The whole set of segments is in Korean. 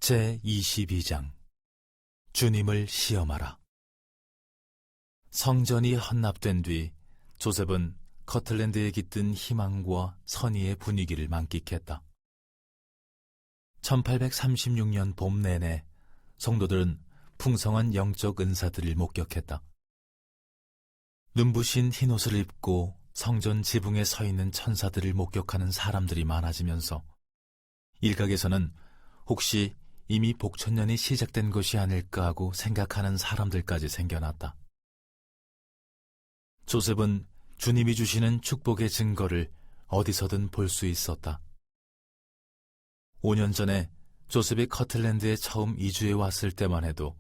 제22장 주님을 시험하라. 성전이 헌납된 뒤 조셉은 커틀랜드에 깃든 희망과 선의의 분위기를 만끽했다. 1836년 봄 내내 성도들은 풍성한 영적 은사들을 목격했다. 눈부신 흰옷을 입고 성전 지붕에 서 있는 천사들을 목격하는 사람들이 많아지면서 일각에서는 혹시 이미 복천년이 시작된 것이 아닐까 하고 생각하는 사람들까지 생겨났다. 조셉은 주님이 주시는 축복의 증거를 어디서든 볼 수 있었다. 5년 전에 조셉이 커틀랜드에 처음 이주해 왔을 때만 해도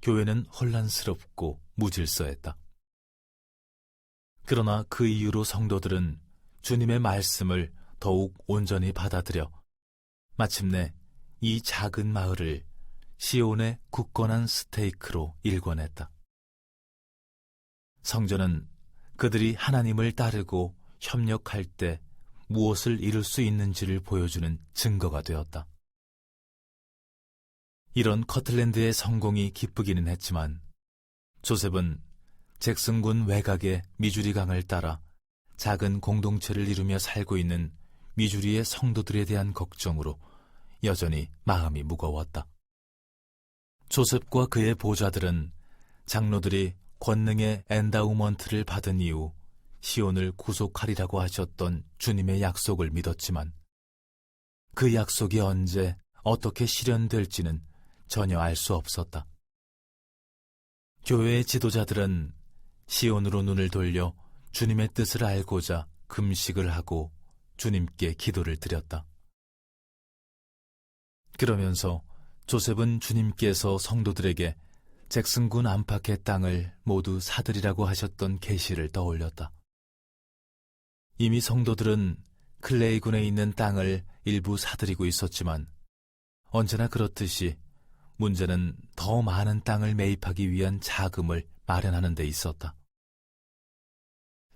교회는 혼란스럽고 무질서했다. 그러나 그 이후로 성도들은 주님의 말씀을 더욱 온전히 받아들여 마침내 이 작은 마을을 시온의 굳건한 스테이크로 일궈냈다. 성전은 그들이 하나님을 따르고 협력할 때 무엇을 이룰 수 있는지를 보여주는 증거가 되었다. 이런 커틀랜드의 성공이 기쁘기는 했지만 조셉은 잭슨군 외곽의 미주리 강을 따라 작은 공동체를 이루며 살고 있는 미주리의 성도들에 대한 걱정으로 여전히 마음이 무거웠다. 조셉과 그의 보좌들은 장로들이 권능의 엔다우먼트를 받은 이후 시온을 구속하리라고 하셨던 주님의 약속을 믿었지만 그 약속이 언제 어떻게 실현될지는 전혀 알 수 없었다. 교회의 지도자들은 시온으로 눈을 돌려 주님의 뜻을 알고자 금식을 하고 주님께 기도를 드렸다. 그러면서 조셉은 주님께서 성도들에게 잭슨군 안팎의 땅을 모두 사들이라고 하셨던 계시를 떠올렸다. 이미 성도들은 클레이군에 있는 땅을 일부 사들이고 있었지만 언제나 그렇듯이 문제는 더 많은 땅을 매입하기 위한 자금을 마련하는 데 있었다.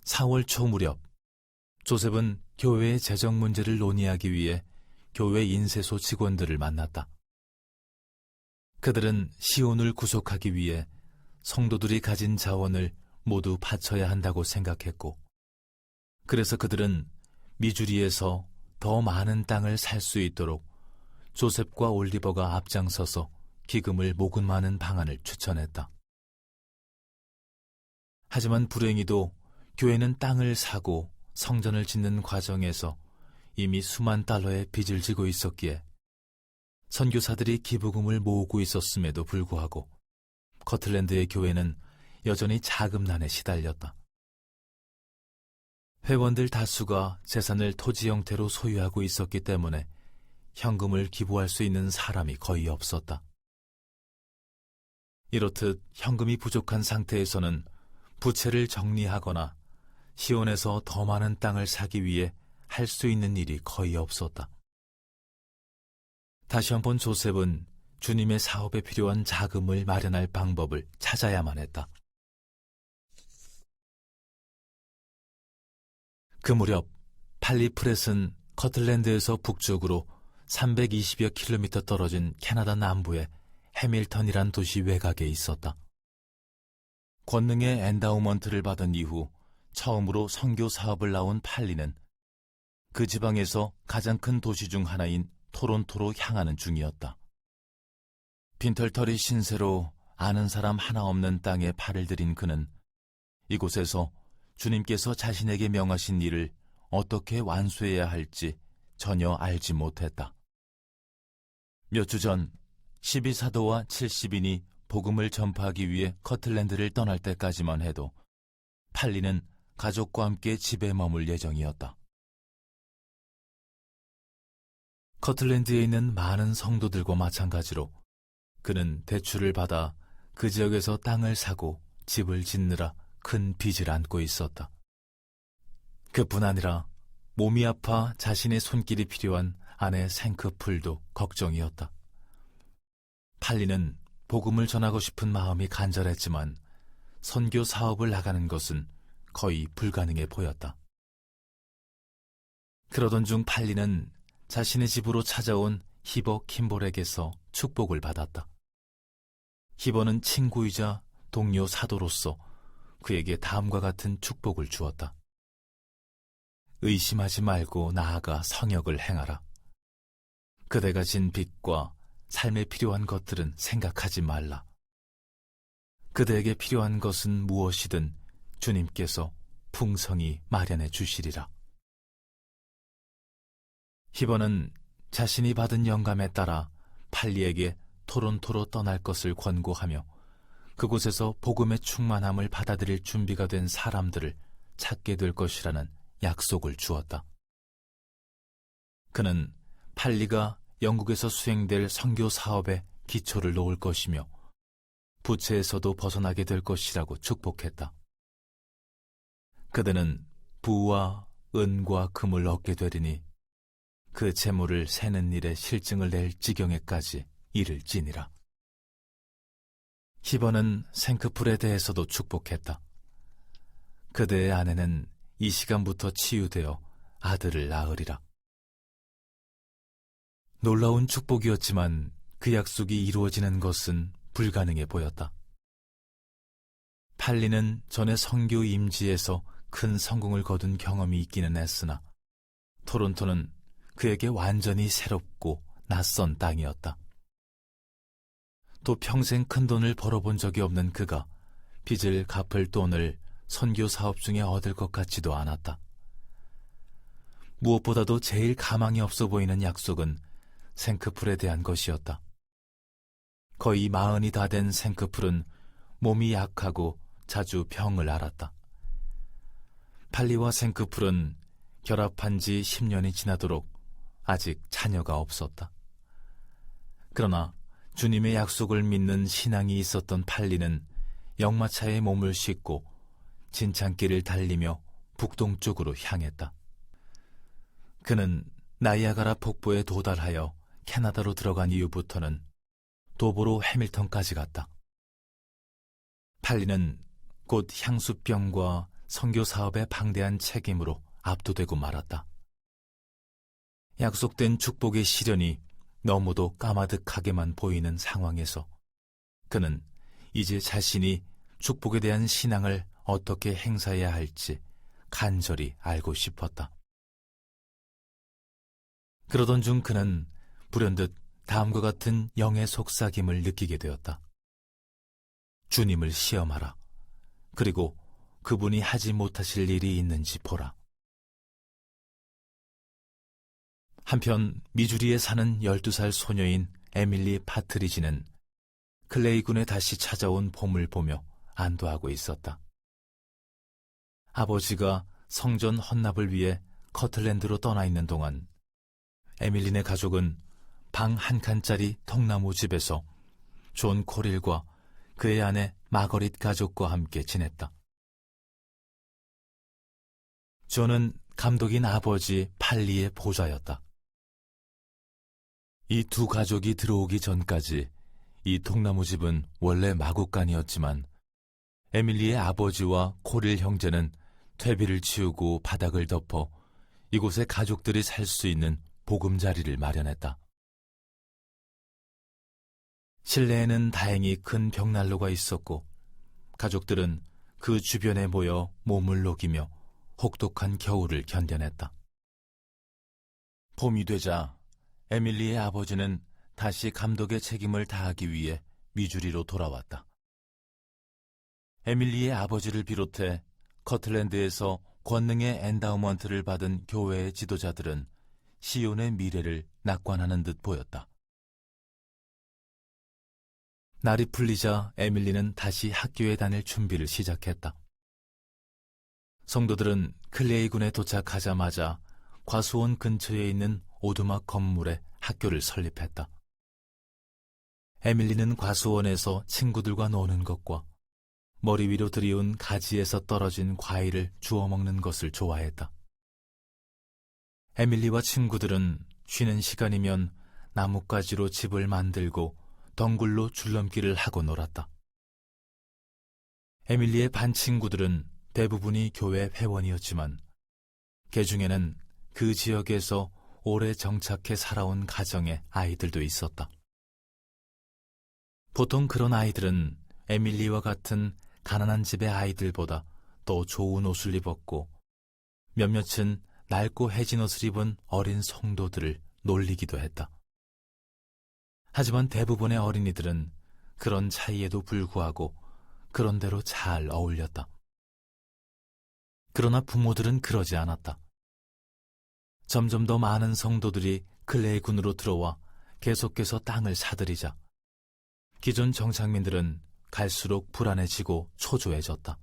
4월 초 무렵 조셉은 교회의 재정 문제를 논의하기 위해 교회 인쇄소 직원들을 만났다. 그들은 시온을 구속하기 위해 성도들이 가진 자원을 모두 바쳐야 한다고 생각했고, 그래서 그들은 미주리에서 더 많은 땅을 살 수 있도록 조셉과 올리버가 앞장서서 기금을 모금하는 방안을 추천했다. 하지만 불행히도 교회는 땅을 사고 성전을 짓는 과정에서 이미 수만 달러의 빚을 지고 있었기에 선교사들이 기부금을 모으고 있었음에도 불구하고 커틀랜드의 교회는 여전히 자금난에 시달렸다. 회원들 다수가 재산을 토지 형태로 소유하고 있었기 때문에 현금을 기부할 수 있는 사람이 거의 없었다. 이렇듯 현금이 부족한 상태에서는 부채를 정리하거나 시온에서 더 많은 땅을 사기 위해 할 수 있는 일이 거의 없었다. 다시 한번 조셉은 주님의 사업에 필요한 자금을 마련할 방법을 찾아야만 했다. 그 무렵 팔리프렛은 커틀랜드에서 북쪽으로 320여 킬로미터 떨어진 캐나다 남부의 해밀턴이란 도시 외곽에 있었다. 권능의 엔다우먼트를 받은 이후 처음으로 선교 사업을 나온 팔리는 그 지방에서 가장 큰 도시 중 하나인 토론토로 향하는 중이었다. 빈털터리 신세로 아는 사람 하나 없는 땅에 발을 들인 그는 이곳에서 주님께서 자신에게 명하신 일을 어떻게 완수해야 할지 전혀 알지 못했다. 몇 주 전 12사도와 70인이 복음을 전파하기 위해 커틀랜드를 떠날 때까지만 해도 팔리는 가족과 함께 집에 머물 예정이었다. 커틀랜드에 있는 많은 성도들과 마찬가지로 그는 대출을 받아 그 지역에서 땅을 사고 집을 짓느라 큰 빚을 안고 있었다. 그뿐 아니라 몸이 아파 자신의 손길이 필요한 아내 생크풀도 걱정이었다. 팔리는 복음을 전하고 싶은 마음이 간절했지만 선교 사업을 나가는 것은 거의 불가능해 보였다. 그러던 중 팔리는 자신의 집으로 찾아온 히버 킴볼에게서 축복을 받았다. 히버는 친구이자 동료 사도로서 그에게 다음과 같은 축복을 주었다. 의심하지 말고 나아가 성역을 행하라. 그대가 진 빚과 삶에 필요한 것들은 생각하지 말라. 그대에게 필요한 것은 무엇이든 주님께서 풍성히 마련해 주시리라. 히버는 자신이 받은 영감에 따라 팔리에게 토론토로 떠날 것을 권고하며 그곳에서 복음의 충만함을 받아들일 준비가 된 사람들을 찾게 될 것이라는 약속을 주었다. 그는 팔리가 영국에서 수행될 선교 사업에 기초를 놓을 것이며 부채에서도 벗어나게 될 것이라고 축복했다. 그들은 부와 은과 금을 얻게 되리니 그 재물을 세는 일에 실증을 낼 지경에까지 이를지니라. 히버는 생크풀에 대해서도 축복했다. 그대의 아내는 이 시간부터 치유되어 아들을 낳으리라. 놀라운 축복이었지만 그 약속이 이루어지는 것은 불가능해 보였다. 팔리는 전에 선교 임지에서 큰 성공을 거둔 경험이 있기는 했으나 토론토는 그에게 완전히 새롭고 낯선 땅이었다. 또 평생 큰 돈을 벌어본 적이 없는 그가 빚을 갚을 돈을 선교 사업 중에 얻을 것 같지도 않았다. 무엇보다도 제일 가망이 없어 보이는 약속은 생크풀에 대한 것이었다. 거의 40이 다 된 생크풀은 몸이 약하고 자주 병을 앓았다. 팔리와 생크풀은 결합한 지 10년이 지나도록 아직 자녀가 없었다. 그러나 주님의 약속을 믿는 신앙이 있었던 팔리는 역마차에 몸을 싣고 진창길을 달리며 북동쪽으로 향했다. 그는 나이아가라 폭포에 도달하여 캐나다로 들어간 이후부터는 도보로 해밀턴까지 갔다. 팔리는 곧 향수병과 선교 사업의 방대한 책임으로 압도되고 말았다. 약속된 축복의 시련이 너무도 까마득하게만 보이는 상황에서 그는 이제 자신이 축복에 대한 신앙을 어떻게 행사해야 할지 간절히 알고 싶었다. 그러던 중 그는 불현듯 다음과 같은 영의 속삭임을 느끼게 되었다. 주님을 시험하라. 그리고 그분이 하지 못하실 일이 있는지 보라. 한편 미주리에 사는 12살 소녀인 에밀리 파트리지는 클레이군에 다시 찾아온 봄을 보며 안도하고 있었다. 아버지가 성전 헌납을 위해 커틀랜드로 떠나 있는 동안 에밀리네 가족은 방 한 칸짜리 통나무 집에서 존 코릴과 그의 아내 마거릿 가족과 함께 지냈다. 존은 감독인 아버지 팔리의 보좌였다. 이 두 가족이 들어오기 전까지 이 통나무집은 원래 마구간이었지만 에밀리의 아버지와 코릴 형제는 퇴비를 치우고 바닥을 덮어 이곳에 가족들이 살 수 있는 보금자리를 마련했다. 실내에는 다행히 큰 벽난로가 있었고 가족들은 그 주변에 모여 몸을 녹이며 혹독한 겨울을 견뎌냈다. 봄이 되자 에밀리의 아버지는 다시 감독의 책임을 다하기 위해 미주리로 돌아왔다. 에밀리의 아버지를 비롯해 커틀랜드에서 권능의 엔다우먼트를 받은 교회의 지도자들은 시온의 미래를 낙관하는 듯 보였다. 날이 풀리자 에밀리는 다시 학교에 다닐 준비를 시작했다. 성도들은 클레이군에 도착하자마자 과수원 근처에 있는 오두막 건물에 학교를 설립했다. 에밀리는 과수원에서 친구들과 노는 것과 머리 위로 들이운 가지에서 떨어진 과일을 주워 먹는 것을 좋아했다. 에밀리와 친구들은 쉬는 시간이면 나뭇가지로 집을 만들고 덩굴로 줄넘기를 하고 놀았다. 에밀리의 반 친구들은 대부분이 교회 회원이었지만 그 중에는 그 지역에서 오래 정착해 살아온 가정의 아이들도 있었다. 보통 그런 아이들은 에밀리와 같은 가난한 집의 아이들보다 더 좋은 옷을 입었고 몇몇은 낡고 해진 옷을 입은 어린 성도들을 놀리기도 했다. 하지만 대부분의 어린이들은 그런 차이에도 불구하고 그런대로 잘 어울렸다. 그러나 부모들은 그러지 않았다. 점점 더 많은 성도들이 클레이군으로 들어와 계속해서 땅을 사들이자 기존 정착민들은 갈수록 불안해지고 초조해졌다.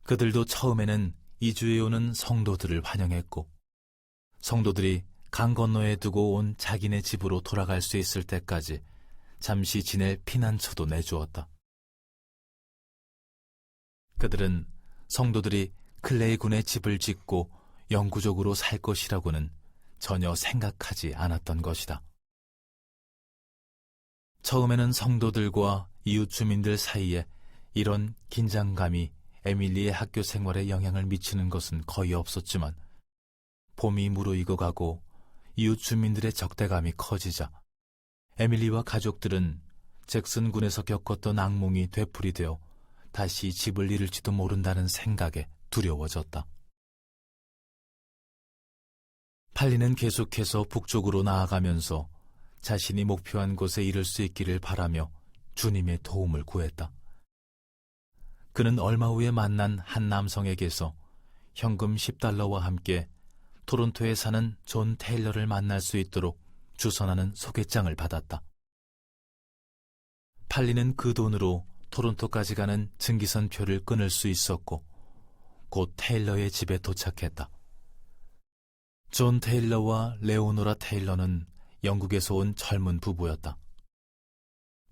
그들도 처음에는 이주해 오는 성도들을 환영했고 성도들이 강 건너에 두고 온 자기네 집으로 돌아갈 수 있을 때까지 잠시 지낼 피난처도 내주었다. 그들은 성도들이 클레이군에 집을 짓고 영구적으로 살 것이라고는 전혀 생각하지 않았던 것이다. 처음에는 성도들과 이웃 주민들 사이에 이런 긴장감이 에밀리의 학교 생활에 영향을 미치는 것은 거의 없었지만 봄이 무르익어 가고 이웃 주민들의 적대감이 커지자 에밀리와 가족들은 잭슨 군에서 겪었던 악몽이 되풀이되어 다시 집을 잃을지도 모른다는 생각에 두려워졌다. 팔리는 계속해서 북쪽으로 나아가면서 자신이 목표한 곳에 이를 수 있기를 바라며 주님의 도움을 구했다. 그는 얼마 후에 만난 한 남성에게서 현금 $10와 함께 토론토에 사는 존 테일러를 만날 수 있도록 주선하는 소개장을 받았다. 팔리는 그 돈으로 토론토까지 가는 증기선표를 끊을 수 있었고 곧 테일러의 집에 도착했다. 존 테일러와 레오노라 테일러는 영국에서 온 젊은 부부였다.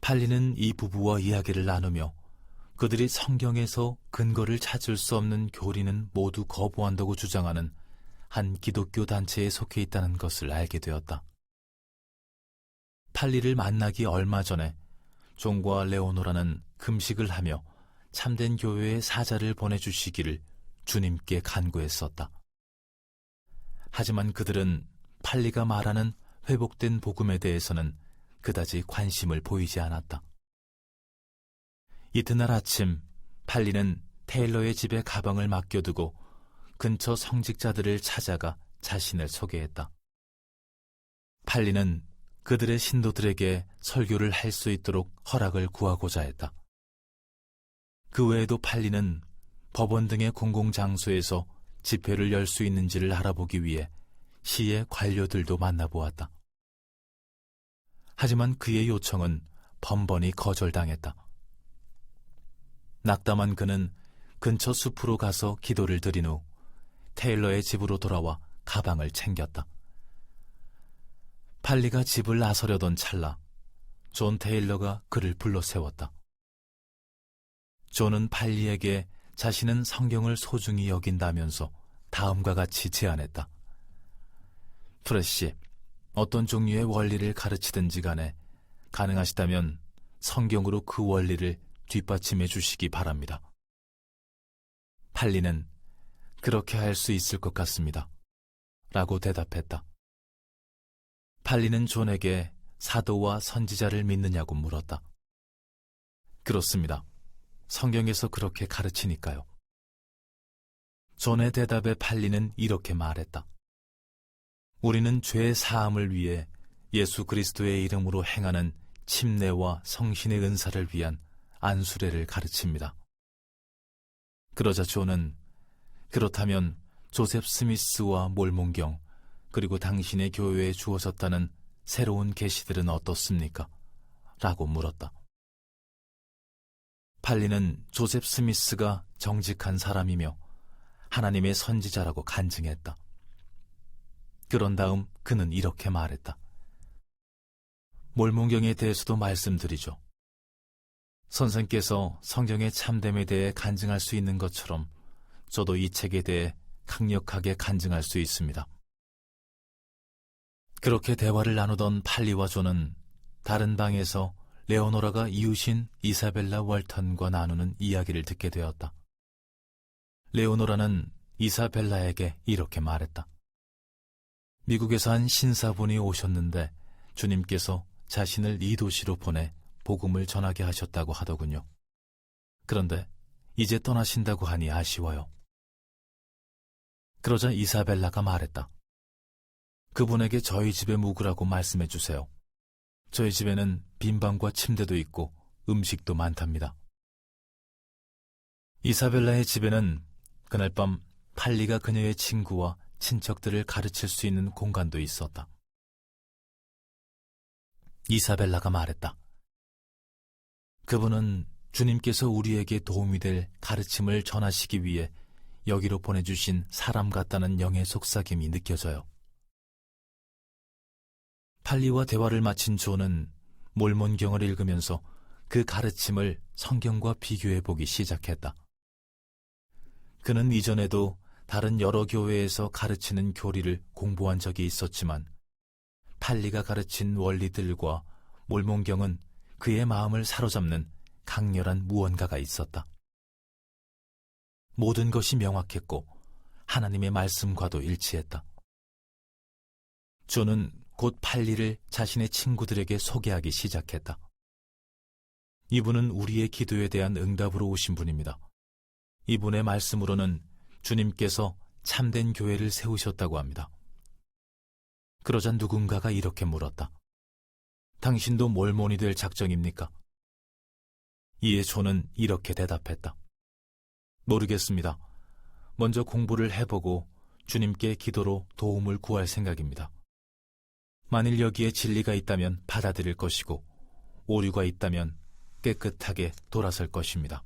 팔리는 이 부부와 이야기를 나누며 그들이 성경에서 근거를 찾을 수 없는 교리는 모두 거부한다고 주장하는 한 기독교 단체에 속해 있다는 것을 알게 되었다. 팔리를 만나기 얼마 전에 존과 레오노라는 금식을 하며 참된 교회의 사자를 보내주시기를 주님께 간구했었다. 하지만 그들은 팔리가 말하는 회복된 복음에 대해서는 그다지 관심을 보이지 않았다. 이튿날 아침 팔리는 테일러의 집에 가방을 맡겨두고 근처 성직자들을 찾아가 자신을 소개했다. 팔리는 그들의 신도들에게 설교를 할 수 있도록 허락을 구하고자 했다. 그 외에도 팔리는 법원 등의 공공장소에서 집회를 열 수 있는지를 알아보기 위해 시의 관료들도 만나보았다. 하지만 그의 요청은 번번이 거절당했다. 낙담한 그는 근처 숲으로 가서 기도를 드린 후 테일러의 집으로 돌아와 가방을 챙겼다. 팔리가 집을 나서려던 찰나 존 테일러가 그를 불러 세웠다. 존은 팔리에게 자신은 성경을 소중히 여긴다면서 다음과 같이 제안했다. 프레시, 어떤 종류의 원리를 가르치든지 간에 가능하시다면 성경으로 그 원리를 뒷받침해 주시기 바랍니다. 팔리는 그렇게 할 수 있을 것 같습니다. 라고 대답했다. 팔리는 존에게 사도와 선지자를 믿느냐고 물었다. 그렇습니다. 성경에서 그렇게 가르치니까요. 존의 대답에 팔리는 이렇게 말했다. 우리는 죄 사함을 위해 예수 그리스도의 이름으로 행하는 침례와 성신의 은사를 위한 안수례를 가르칩니다. 그러자 존은 그렇다면 조셉 스미스와 몰몬경 그리고 당신의 교회에 주어졌다는 새로운 계시들은 어떻습니까? 라고 물었다. 팔리는 조셉 스미스가 정직한 사람이며 하나님의 선지자라고 간증했다. 그런 다음 그는 이렇게 말했다. 몰몬경에 대해서도 말씀드리죠. 선생께서 성경의 참됨에 대해 간증할 수 있는 것처럼 저도 이 책에 대해 강력하게 간증할 수 있습니다. 그렇게 대화를 나누던 팔리와 존은 다른 방에서 레오노라가 이웃인 이사벨라 월턴과 나누는 이야기를 듣게 되었다. 레오노라는 이사벨라에게 이렇게 말했다. 미국에서 한 신사분이 오셨는데 주님께서 자신을 이 도시로 보내 복음을 전하게 하셨다고 하더군요. 그런데 이제 떠나신다고 하니 아쉬워요. 그러자 이사벨라가 말했다. 그분에게 저희 집에 묵으라고 말씀해 주세요. 저희 집에는 빈방과 침대도 있고 음식도 많답니다. 이사벨라의 집에는 그날 밤 팔리가 그녀의 친구와 친척들을 가르칠 수 있는 공간도 있었다. 이사벨라가 말했다. 그분은 주님께서 우리에게 도움이 될 가르침을 전하시기 위해 여기로 보내주신 사람 같다는 영의 속삭임이 느껴져요. 팔리와 대화를 마친 존은 몰몬경을 읽으면서 그 가르침을 성경과 비교해 보기 시작했다. 그는 이전에도 다른 여러 교회에서 가르치는 교리를 공부한 적이 있었지만 팔리가 가르친 원리들과 몰몬경은 그의 마음을 사로잡는 강렬한 무언가가 있었다. 모든 것이 명확했고 하나님의 말씀과도 일치했다. 존은 곧 팔리를 자신의 친구들에게 소개하기 시작했다. 이분은 우리의 기도에 대한 응답으로 오신 분입니다. 이분의 말씀으로는 주님께서 참된 교회를 세우셨다고 합니다. 그러자 누군가가 이렇게 물었다. 당신도 몰몬이 될 작정입니까? 이에 존은 이렇게 대답했다. 모르겠습니다. 먼저 공부를 해보고 주님께 기도로 도움을 구할 생각입니다. 만일 여기에 진리가 있다면 받아들일 것이고 오류가 있다면 깨끗하게 돌아설 것입니다.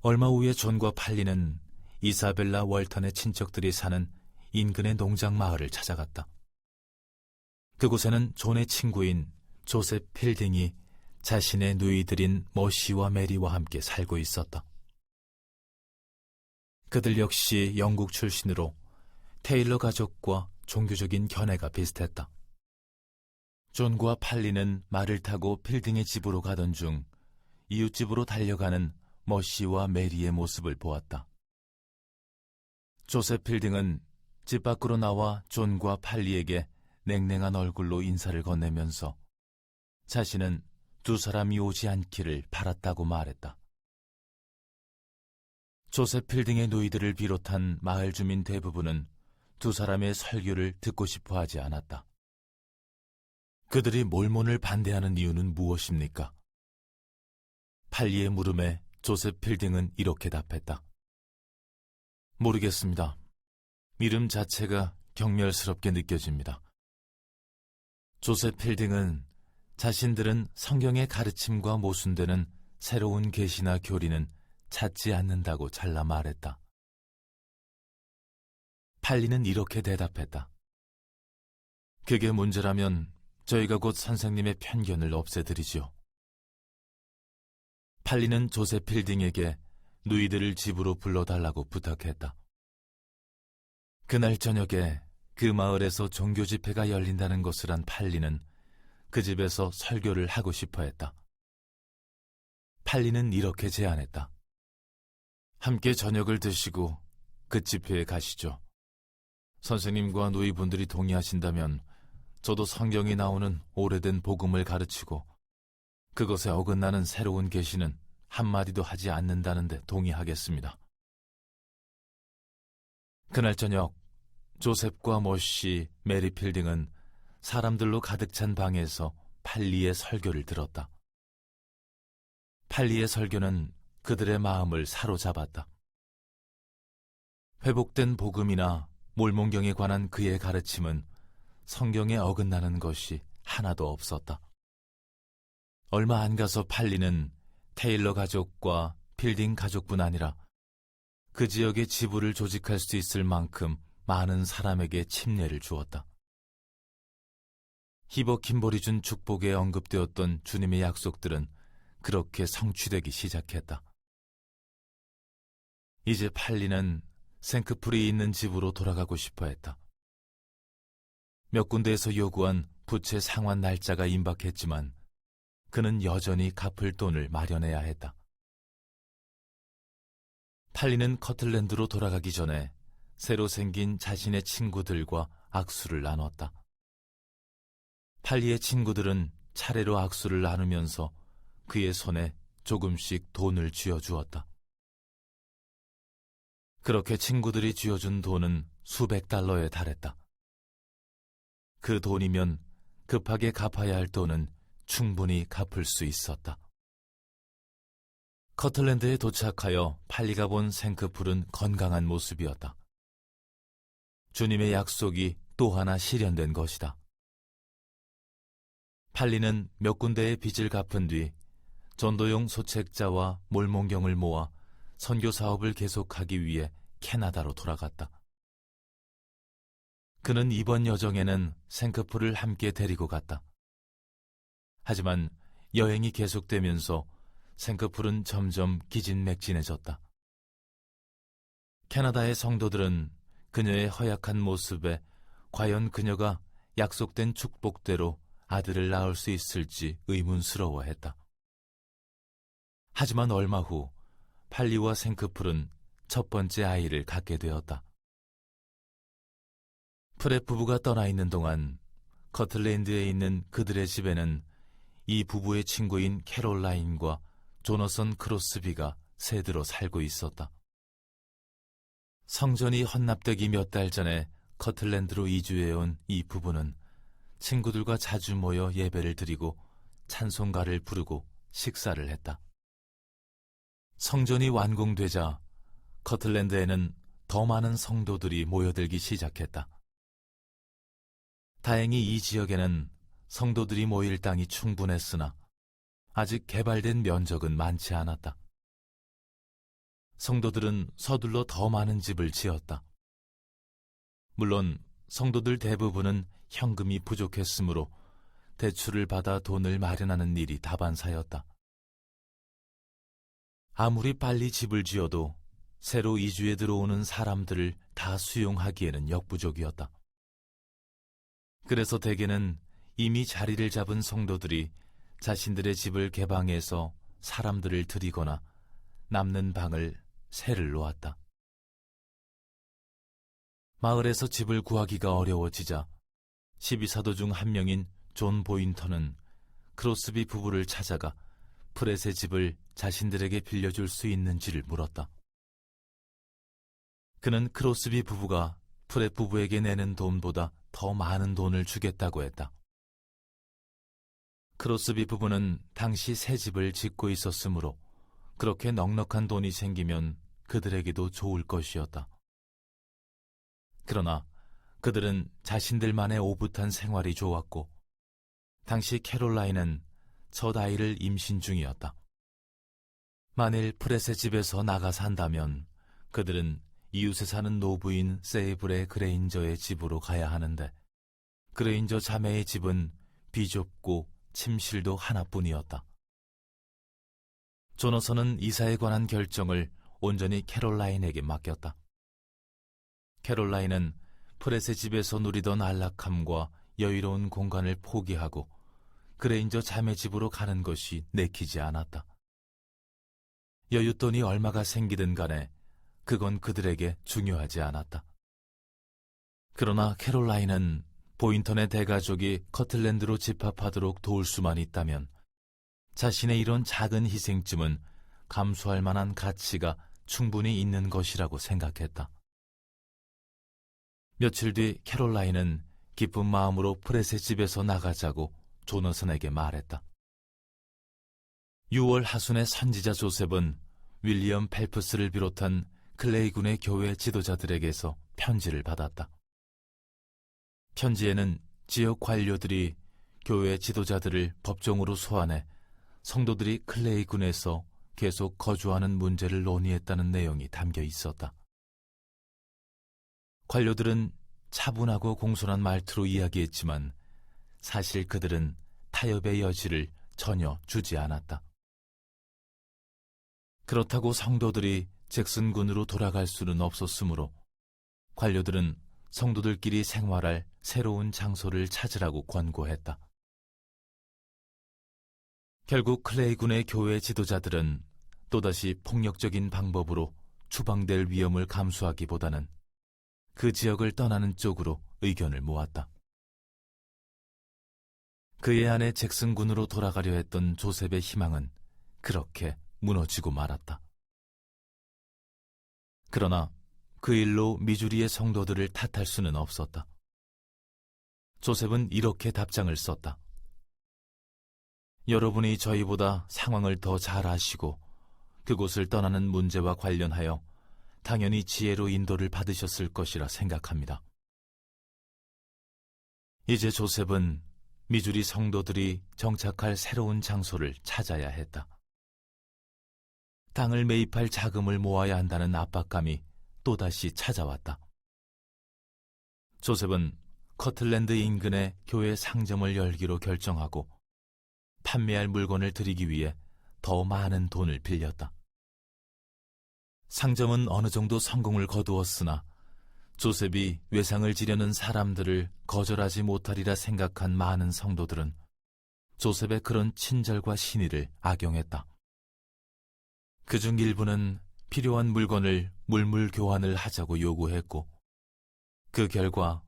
얼마 후에 존과 팔리는 이사벨라 월턴의 친척들이 사는 인근의 농장 마을을 찾아갔다. 그곳에는 존의 친구인 조셉 필딩이 자신의 누이들인 머시와 메리와 함께 살고 있었다. 그들 역시 영국 출신으로 테일러 가족과 종교적인 견해가 비슷했다. 존과 팔리는 말을 타고 필딩의 집으로 가던 중 이웃집으로 달려가는 머시와 메리의 모습을 보았다. 조셉 필딩은 집 밖으로 나와 존과 팔리에게 냉랭한 얼굴로 인사를 건네면서 자신은 두 사람이 오지 않기를 바랐다고 말했다. 조셉 필딩의 누이들을 비롯한 마을 주민 대부분은 두 사람의 설교를 듣고 싶어 하지 않았다. 그들이 몰몬을 반대하는 이유는 무엇입니까? 팔리의 물음에 조셉 필딩은 이렇게 답했다. 모르겠습니다. 이름 자체가 경멸스럽게 느껴집니다. 조셉 필딩은 자신들은 성경의 가르침과 모순되는 새로운 계시나 교리는 찾지 않는다고 잘라 말했다. 팔리는 이렇게 대답했다. 그게 문제라면 저희가 곧 선생님의 편견을 없애드리죠. 팔리는 조셉 필딩에게 누이들을 집으로 불러달라고 부탁했다. 그날 저녁에 그 마을에서 종교 집회가 열린다는 것을 안 팔리는 그 집에서 설교를 하고 싶어 했다. 팔리는 이렇게 제안했다. 함께 저녁을 드시고 그 집회에 가시죠. 선생님과 누이분들이 동의하신다면 저도 성경이 나오는 오래된 복음을 가르치고 그것에 어긋나는 새로운 계시는 한마디도 하지 않는다는데 동의하겠습니다. 그날 저녁 조셉과 머시, 메리 필딩은 사람들로 가득 찬 방에서 팔리의 설교를 들었다. 팔리의 설교는 그들의 마음을 사로잡았다. 회복된 복음이나 몰몬경에 관한 그의 가르침은 성경에 어긋나는 것이 하나도 없었다. 얼마 안 가서 팔리는 테일러 가족과 필딩 가족뿐 아니라 그 지역에 지부를 조직할 수 있을 만큼 많은 사람에게 침례를 주었다. 히버 킴볼이 준 축복에 언급되었던 주님의 약속들은 그렇게 성취되기 시작했다. 이제 팔리는 생크풀이 있는 집으로 돌아가고 싶어 했다. 몇 군데에서 요구한 부채 상환 날짜가 임박했지만 그는 여전히 갚을 돈을 마련해야 했다. 팔리는 커틀랜드로 돌아가기 전에 새로 생긴 자신의 친구들과 악수를 나눴다. 팔리의 친구들은 차례로 악수를 나누면서 그의 손에 조금씩 돈을 쥐어주었다. 그렇게 친구들이 쥐어준 돈은 수백 달러에 달했다. 그 돈이면 급하게 갚아야 할 돈은 충분히 갚을 수 있었다. 커틀랜드에 도착하여 팔리가 본 생크풀은 건강한 모습이었다. 주님의 약속이 또 하나 실현된 것이다. 팔리는 몇 군데의 빚을 갚은 뒤 전도용 소책자와 몰몬경을 모아 선교 사업을 계속하기 위해 캐나다로 돌아갔다. 그는 이번 여정에는 생크풀을 함께 데리고 갔다. 하지만 여행이 계속되면서 생크풀은 점점 기진맥진해졌다. 캐나다의 성도들은 그녀의 허약한 모습에 과연 그녀가 약속된 축복대로 아들을 낳을 수 있을지 의문스러워했다. 하지만 얼마 후 팔리와 생크풀은 첫 번째 아이를 갖게 되었다. 프렛 부부가 떠나 있는 동안 커틀랜드에 있는 그들의 집에는 이 부부의 친구인 캐롤라인과 조너선 크로스비가 세드로 살고 있었다. 성전이 헌납되기 몇 달 전에 커틀랜드로 이주해온 이 부부는 친구들과 자주 모여 예배를 드리고 찬송가를 부르고 식사를 했다. 성전이 완공되자 커틀랜드에는 더 많은 성도들이 모여들기 시작했다. 다행히 이 지역에는 성도들이 모일 땅이 충분했으나 아직 개발된 면적은 많지 않았다. 성도들은 서둘러 더 많은 집을 지었다. 물론 성도들 대부분은 현금이 부족했으므로 대출을 받아 돈을 마련하는 일이 다반사였다. 아무리 빨리 집을 지어도 새로 이주해 들어오는 사람들을 다 수용하기에는 역부족이었다. 그래서 대개는 이미 자리를 잡은 성도들이 자신들의 집을 개방해서 사람들을 들이거나 남는 방을 새를 놓았다. 마을에서 집을 구하기가 어려워지자 12사도 중 한 명인 존 보인턴은 크로스비 부부를 찾아가 프렛의 집을 자신들에게 빌려줄 수 있는지를 물었다. 그는 크로스비 부부가 프렛 부부에게 내는 돈보다 더 많은 돈을 주겠다고 했다. 크로스비 부부는 당시 새 집을 짓고 있었으므로 그렇게 넉넉한 돈이 생기면 그들에게도 좋을 것이었다. 그러나 그들은 자신들만의 오붓한 생활이 좋았고 당시 캐롤라인은 첫 아이를 임신 중이었다. 만일 프렛의 집에서 나가 산다면 그들은 이웃에 사는 노부인 세이블의 그레인저의 집으로 가야 하는데 그레인저 자매의 집은 비좁고 침실도 하나뿐이었다. 조너선은 이사에 관한 결정을 온전히 캐롤라인에게 맡겼다. 캐롤라인은 프렛의 집에서 누리던 안락함과 여유로운 공간을 포기하고 그레인저 자매 집으로 가는 것이 내키지 않았다. 여윳돈이 얼마가 생기든 간에 그건 그들에게 중요하지 않았다. 그러나 캐롤라인은 보인턴의 대가족이 커틀랜드로 집합하도록 도울 수만 있다면 자신의 이런 작은 희생쯤은 감수할 만한 가치가 충분히 있는 것이라고 생각했다. 며칠 뒤 캐롤라인은 기쁜 마음으로 프렛의 집에서 나가자고 조너선에게 말했다. 6월 하순의 선지자 조셉은 윌리엄 펠프스를 비롯한 클레이군의 교회 지도자들에게서 편지를 받았다. 편지에는 지역 관료들이 교회 지도자들을 법정으로 소환해 성도들이 클레이군에서 계속 거주하는 문제를 논의했다는 내용이 담겨 있었다. 관료들은 차분하고 공손한 말투로 이야기했지만 사실 그들은 타협의 여지를 전혀 주지 않았다. 그렇다고 성도들이 잭슨군으로 돌아갈 수는 없었으므로 관료들은 성도들끼리 생활할 새로운 장소를 찾으라고 권고했다. 결국 클레이군의 교회 지도자들은 또다시 폭력적인 방법으로 추방될 위험을 감수하기보다는 그 지역을 떠나는 쪽으로 의견을 모았다. 그의 아내 잭슨 군으로 돌아가려 했던 조셉의 희망은 그렇게 무너지고 말았다. 그러나 그 일로 미주리의 성도들을 탓할 수는 없었다. 조셉은 이렇게 답장을 썼다. 여러분이 저희보다 상황을 더 잘 아시고 그곳을 떠나는 문제와 관련하여 당연히 지혜로 인도를 받으셨을 것이라 생각합니다. 이제 조셉은 미주리 성도들이 정착할 새로운 장소를 찾아야 했다. 땅을 매입할 자금을 모아야 한다는 압박감이 또다시 찾아왔다. 조셉은 커틀랜드 인근에 교회 상점을 열기로 결정하고 판매할 물건을 들이기 위해 더 많은 돈을 빌렸다. 상점은 어느 정도 성공을 거두었으나 조셉이 외상을 지려는 사람들을 거절하지 못하리라 생각한 많은 성도들은 조셉의 그런 친절과 신의를 악용했다. 그중 일부는 필요한 물건을 물물 교환을 하자고 요구했고 그 결과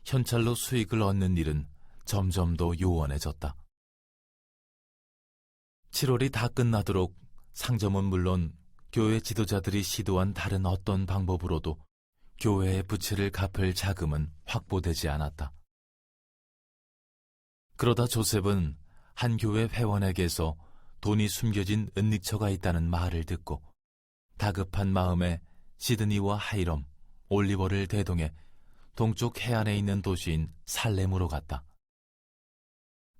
현찰로 수익을 얻는 일은 점점 더 요원해졌다. 7월이 다 끝나도록 상점은 물론 교회 지도자들이 시도한 다른 어떤 방법으로도 교회의 부채를 갚을 자금은 확보되지 않았다. 그러다 조셉은 한 교회 회원에게서 돈이 숨겨진 은닉처가 있다는 말을 듣고 다급한 마음에 시드니와 하이럼, 올리버를 대동해 동쪽 해안에 있는 도시인 살렘으로 갔다.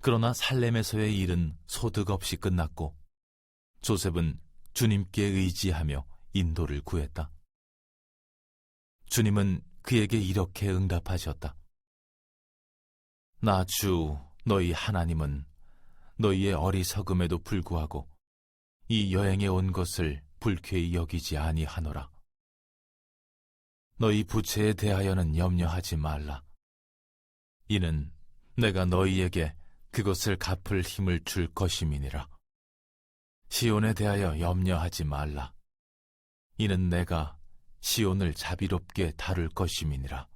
그러나 살렘에서의 일은 소득 없이 끝났고 조셉은 주님께 의지하며 인도를 구했다. 주님은 그에게 이렇게 응답하셨다. 나 주 너희 하나님은 너희의 어리석음에도 불구하고 이 여행에 온 것을 불쾌히 여기지 아니하노라. 너희 부채에 대하여는 염려하지 말라. 이는 내가 너희에게 그것을 갚을 힘을 줄 것임이니라. 시온에 대하여 염려하지 말라. 이는 내가 시온을 자비롭게 다룰 것임이니라.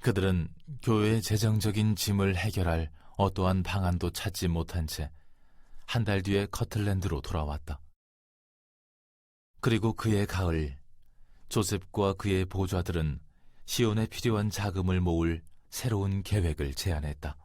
그들은 교회의 재정적인 짐을 해결할 어떠한 방안도 찾지 못한 채 한 달 뒤에 커틀랜드로 돌아왔다. 그리고 그해 가을, 조셉과 그의 보좌들은 시온에 필요한 자금을 모을 새로운 계획을 제안했다.